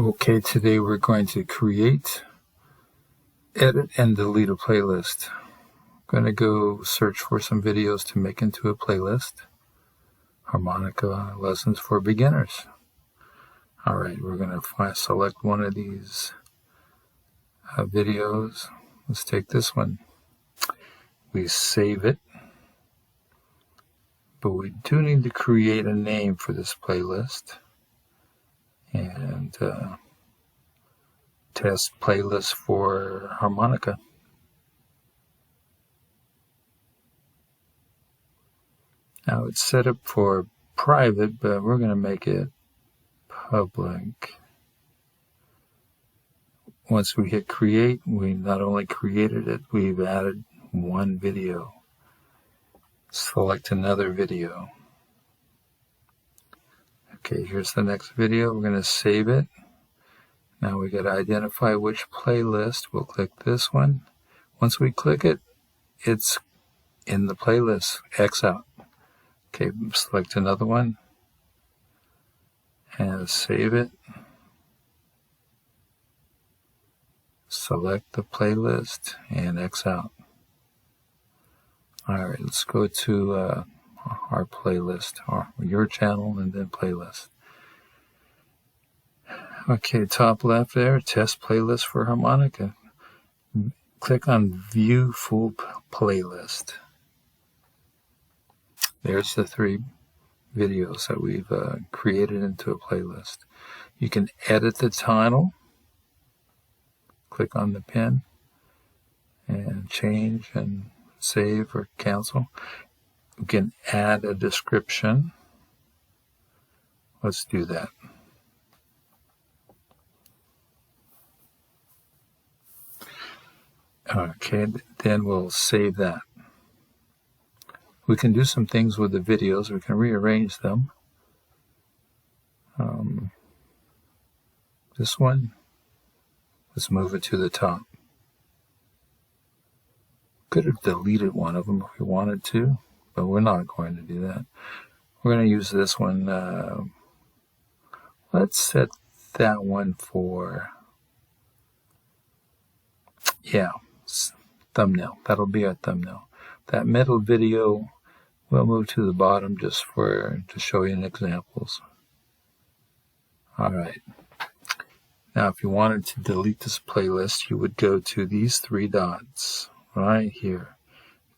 Okay, today we're going to create, edit, and delete a playlist. I'm going to go search for some videos to make into a playlist. Harmonica lessons for beginners. All right, we're going to select one of these videos. Let's take this one. We save it, but we do need to create a name for this playlist. And test playlist for harmonica. Now it's set up for private, but we're going to make it public. Once we hit create, we not only created it, we've added one video. Select another video. Okay, here's the next video. We're going to save it. Now we got to identify which playlist. We'll click this one. Once we click it, it's in the playlist. X out. Okay, select another one and save it. Select the playlist and X out. All right, let's go to our playlist, or your channel, and then playlist. Okay, top left there, test playlist for harmonica. Click on view full playlist. There's the 3 videos that we've created into a playlist. You can edit the title. Click on the pen and change and save or cancel. You can add a description. Let's do that. Okay, then we'll save that. We can do some things with the videos. We can rearrange them. This one, let's move it to the top. Could have deleted one of them if we wanted to, but we're not going to do that. We're going to use this one. Let's set that one for, thumbnail. That'll be our thumbnail. That middle video we'll move to the bottom just to show you examples. All right. Now, if you wanted to delete this playlist, you would go to these 3 dots right here.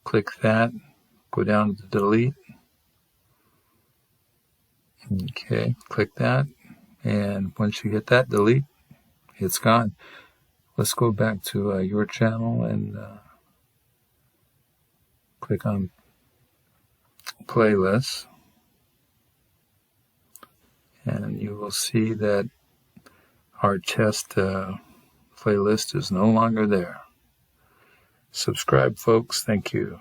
Click that. Go down to delete. Okay, click that. And once you hit that, delete, it's gone. Let's go back to your channel and click on playlist, and you will see that our test playlist is no longer there. Subscribe, folks. Thank you.